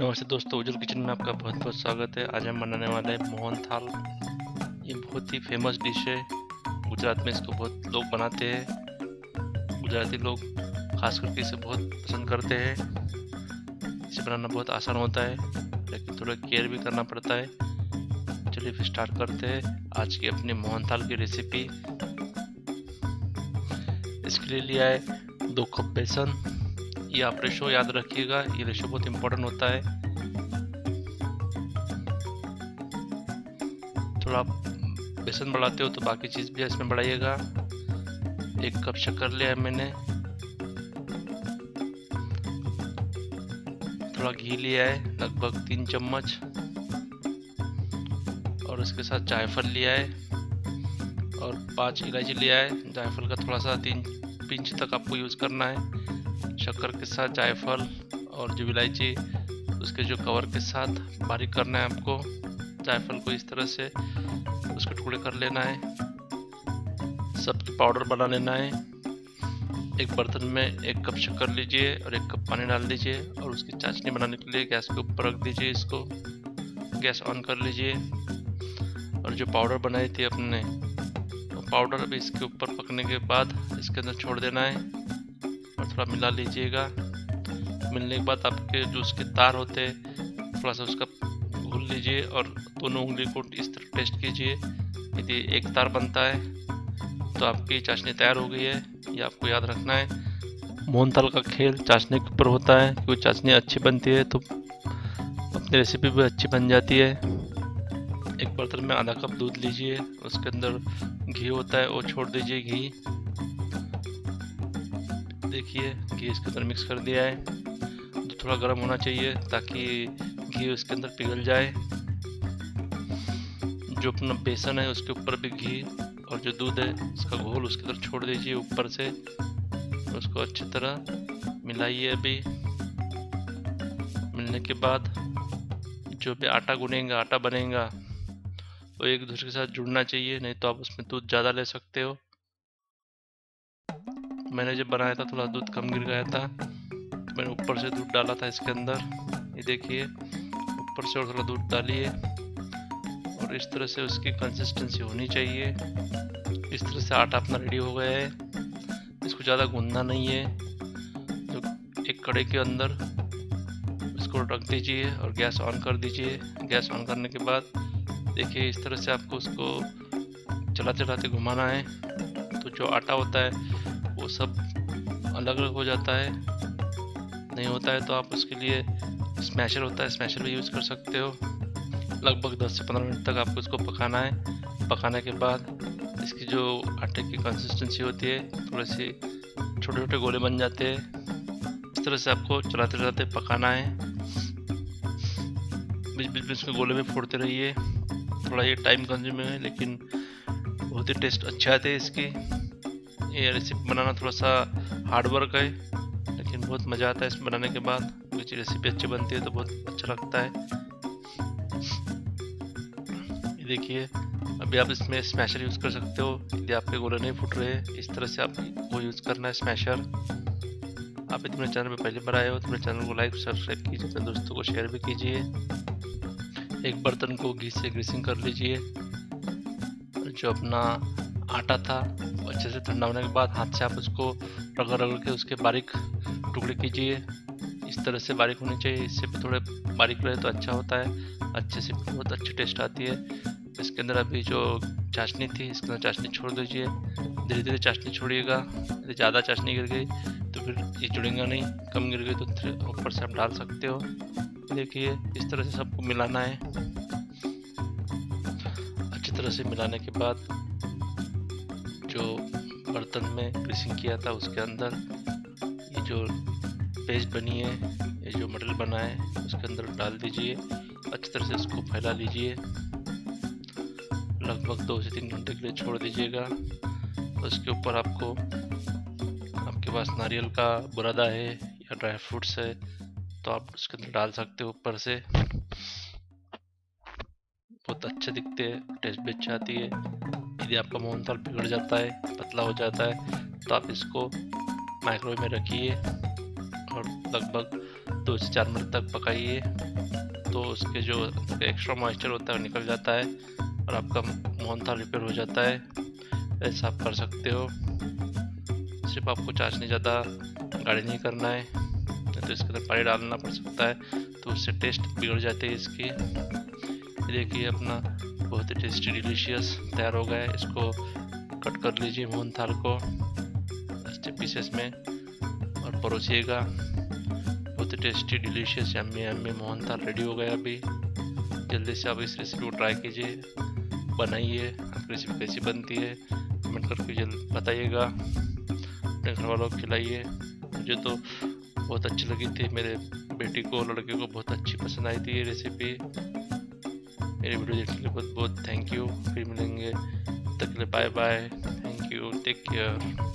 नमस्ते दोस्तों, उज्जवल किचन में आपका बहुत बहुत स्वागत है। आज हम बनाने वाले हैं मोहनथाल। ये बहुत ही फेमस डिश है। गुजरात में इसको बहुत लोग बनाते हैं। गुजराती लोग खास करके इसे बहुत पसंद करते हैं। इसे बनाना बहुत आसान होता है, लेकिन थोड़ा केयर भी करना पड़ता है। चलिए फिर स्टार्ट करते हैं आज की अपनी मोहनथाल की रेसिपी। इसके लिए लिया है 2 कप बेसन। ये आप रेशो याद रखिएगा, ये रेशो बहुत इम्पोर्टेंट होता है। थोड़ा आप बेसन बढ़ाते हो तो बाकी चीज़ भी इसमें बढ़ाइएगा। 1 कप शक्कर लिया है मैंने। थोड़ा घी लिया है, लगभग 3 चम्मच। और उसके साथ जायफल लिया है और 5 इलायची लिया है। जायफल का थोड़ा सा 3 पिंच तक आपको यूज़ करना है। शक्कर के साथ जायफल और जो इलायची उसके जो कवर के साथ बारीक करना है आपको। जायफल को इस तरह से उसके टुकड़े कर लेना है। सब पाउडर बना लेना है। एक बर्तन में 1 कप शक्कर लीजिए और 1 कप पानी डाल दीजिए और उसकी चाशनी बनाने के लिए गैस के ऊपर रख दीजिए। इसको गैस ऑन कर लीजिए और जो पाउडर बनाई थी अपने, वो पाउडर अभी इसके ऊपर पकने के बाद इसके अंदर छोड़ देना है और थोड़ा मिला लीजिएगा। मिलने के बाद आपके जो उसके तार होते हैं थोड़ा सा उसका घोल लीजिए और दोनों उंगली को इस तरह टेस्ट कीजिए। यदि एक तार बनता है तो आपकी चाशनी तैयार हो गई है। ये आपको याद रखना है। मोहनथाल का खेल चाशनी के ऊपर होता है, क्योंकि चाशनी अच्छी बनती है तो अपनी रेसिपी भी अच्छी बन जाती है। एक बर्तन में आधा कप दूध लीजिए, उसके अंदर घी होता है वो छोड़ दीजिए। घी देखिए, घी इसके अंदर मिक्स कर दिया है। दूध थोड़ा गर्म होना चाहिए ताकि घी उसके अंदर पिघल जाए। जो अपना बेसन है उसके ऊपर भी घी और जो दूध है उसका घोल उसके अंदर छोड़ दीजिए ऊपर से। उसको अच्छी तरह मिलाइए। अभी मिलने के बाद जो भी आटा गूनेगा, आटा बनेगा, वो एक दूसरे के साथ जुड़ना चाहिए, नहीं तो आप उसमें दूध ज़्यादा ले सकते हो। मैंने जब बनाया था थोड़ा दूध कम गिर गया था, तो मैंने ऊपर से दूध डाला था इसके अंदर। ये देखिए, ऊपर से और थोड़ा दूध डालिए और इस तरह से उसकी कंसिस्टेंसी होनी चाहिए। इस तरह से आटा अपना रेडी हो गया है। इसको ज़्यादा गूंदना नहीं है। तो एक कड़े के अंदर इसको रख दीजिए और गैस ऑन कर दीजिए। गैस ऑन करने के बाद देखिए, इस तरह से आपको उसको चलाते चलाते घुमाना है। तो जो आटा होता है वो सब अलग अलग हो जाता है। नहीं होता है तो आप उसके लिए स्मैशर होता है, स्मैशर भी यूज़ कर सकते हो। लगभग 10 से 15 मिनट तक आपको इसको पकाना है। पकाने के बाद इसकी जो आटे की कंसिस्टेंसी होती है, थोड़े से छोटे छोटे गोले बन जाते हैं। इस तरह से आपको चलाते चलाते पकाना है। बीच बीच में इसमें गोले में फोड़ते रहिए। थोड़ा ये टाइम कंज्यूमिंग है, लेकिन बहुत ही टेस्ट अच्छे आते हैं इसकी। ये रेसिपी बनाना थोड़ा सा हार्ड वर्क है, लेकिन बहुत मज़ा आता है इसमें बनाने के बाद। कुछ रेसिपी अच्छी बनती है तो बहुत अच्छा लगता है। ये देखिए, अभी आप इसमें स्मैशर यूज़ कर सकते हो यदि आपके गोले नहीं फूट रहे। इस तरह से आप वो यूज़ करना है, स्मैशर। आप यदि मेरे चैनल पर पहले बार आए हो तो मेरे चैनल को लाइक सब्सक्राइब कीजिए, अपने दोस्तों को शेयर भी कीजिए। एक बर्तन को घी से ग्रीसिंग कर लीजिए। जो अपना आटा था वो अच्छे से ठंडा होने के बाद हाथ से आप उसको रगड़ रगड़ के उसके बारीक टुकड़े कीजिए। इस तरह से बारीक होने चाहिए, इससे भी थोड़े बारीक रहे तो अच्छा होता है। अच्छे से बहुत अच्छी टेस्ट आती है। इसके अंदर अभी जो चाशनी थी, इसके अंदर चाशनी छोड़ दीजिए। धीरे धीरे चाशनी छोड़िएगा। यदि ज़्यादा चाशनी गिर गई तो फिर ये जुड़ेगा नहीं, कम गिर गई तो ऊपर से आप डाल सकते हो। देखिए, इस तरह से सबको मिलाना है। अच्छी तरह से मिलाने के बाद जो बर्तन में ग्रीसिंग किया था उसके अंदर ये जो पेस्ट बनी है, ये जो मटेरियल बना है, उसके अंदर डाल दीजिए। अच्छी तरह से इसको फैला लीजिए। लगभग 2 से 3 घंटे के लिए छोड़ दीजिएगा। उसके ऊपर आपको, आपके पास नारियल का बुरादा है या ड्राई फ्रूट्स है तो आप उसके अंदर डाल सकते हो ऊपर से। बहुत अच्छे दिखते हैं, टेस्ट भी अच्छी आती है। यदि आपका मोहनथाल बिगड़ जाता है, पतला हो जाता है, तो आप इसको माइक्रोवेव में रखिए और लगभग 2 से 4 मिनट तक पकाइए, तो उसके जो एक्स्ट्रा मॉइस्चर होता है वो निकल जाता है और आपका मोहनथाल प्रिपेयर हो जाता है। ऐसा आप कर सकते हो। सिर्फ आपको चाशनी ज़्यादा गाढ़ी नहीं करना है, नहीं तो इसके अंदर पानी डालना पड़ सकता है, तो उससे टेस्ट बिगड़ जाती है इसकी। ये देखिए अपना बहुत ही टेस्टी डिलीशियस तैयार हो गया है। इसको कट कर लीजिए मोहनथाल को अच्छे पीसेस में और परोसिएगा। बहुत ही tasty delicious yummy yummy mohanthal ready हो गया। अभी जल्दी से आप इस रेसिपी को ट्राई कीजिए, बनाइए। आपकी रेसिपी कैसी बनती है कमेंट करके जल्द बताइएगा। अपने घर वालों को खिलाइए। मुझे तो बहुत अच्छी लगी थी, मेरे बेटी को लड़के को बहुत अच्छी पसंद आई थी ये रेसिपी। मेरी वीडियो देखने के लिए बहुत बहुत थैंक यू। फिर मिलेंगे, तब तक के लिए bye bye. Thank you, take care.